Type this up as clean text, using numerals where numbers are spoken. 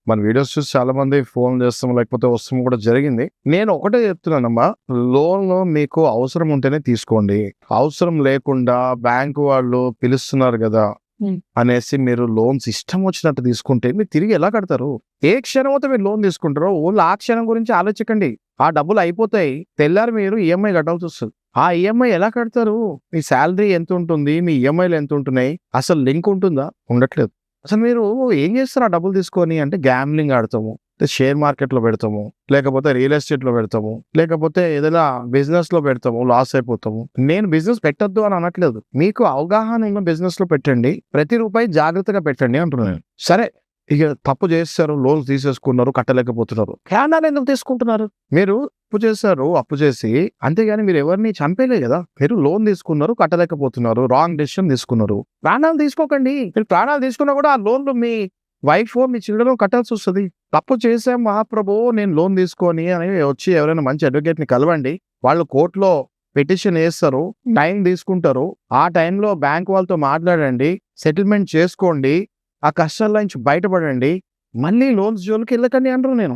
మన వీడియోస్ చూసి చాలా మంది ఫోన్ చేస్తాం లేకపోతే వస్తాం కూడా జరిగింది. నేను ఒకటే చెప్తున్నానమ్మా, లోన్ మీకు అవసరం ఉంటేనే తీసుకోండి. అవసరం లేకుండా బ్యాంకు వాళ్ళు పిలుస్తున్నారు కదా అనేసి మీరు లోన్స్ ఇష్టం వచ్చినట్టు తీసుకుంటే మీరు తిరిగి ఎలా కడతారు? ఏ క్షణం అయితే మీరు లోన్ తీసుకుంటారో ఓన్లీ ఆ క్షణం గురించి ఆలోచించకండి. ఆ డబ్బులు అయిపోతాయి, తెల్లారి మీరు ఈఎంఐ కట్టాల్సి వస్తుంది. ఆ ఈఎంఐ ఎలా కడతారు? మీ శాలరీ ఎంత ఉంటుంది, మీ ఈఎంఐలు ఎంత ఉంటున్నాయి, అసలు లింక్ ఉంటుందా? ఉండట్లేదు. అసలు మీరు ఏం చేస్తారు ఆ డబ్బులు తీసుకొని? అంటే గ్యాంబ్లింగ్ ఆడతాము, షేర్ మార్కెట్ లో పెడతాము, లేకపోతే రియల్ ఎస్టేట్ లో పెడతాము, లేకపోతే ఏదైనా బిజినెస్ లో పెడతాము, లాస్ అయిపోతాము. నేను బిజినెస్ పెట్టద్దు అని అనట్లేదు, మీకు అవగాహన ఉన్న బిజినెస్ లో పెట్టండి, ప్రతి రూపాయి జాగ్రత్తగా పెట్టండి అంటున్నాను. సరే, ఇక తప్పు చేస్తారు, లోన్స్ తీసేసుకున్నారు, కట్టలేకపోతున్నారు, ప్రాణాలు ఎందుకు తీసుకుంటున్నారు? మీరు అప్పు చేశారు, అప్పు చేసి, అంతేగాని మీరు ఎవరిని చంపేలే కదా. మీరు లోన్ తీసుకున్నారు, కట్టలేకపోతున్నారు, రాంగ్ డెసిషన్ తీసుకున్నారు. ప్రాణాలు తీసుకోకండి. మీరు ప్రాణాలు తీసుకున్నా కూడా ఆ లోన్లు మీ వైఫ్ మీ చిల్డ్రన్ కట్టాల్సి వస్తుంది. తప్పు చేశాం మహాప్రభు, నేను లోన్ తీసుకొని అని వచ్చి ఎవరైనా మంచి అడ్వకేట్ ని కలవండి. వాళ్ళు కోర్టులో పిటిషన్ వేస్తారు, టైం తీసుకుంటారు. ఆ టైంలో బ్యాంక్ వాళ్ళతో మాట్లాడండి, సెటిల్మెంట్ చేసుకోండి, ఆ కష్టాల నుంచి బయటపడండి. మళ్ళీ లోన్స్ జోలికి వెళ్ళకండి అంటారు నేను.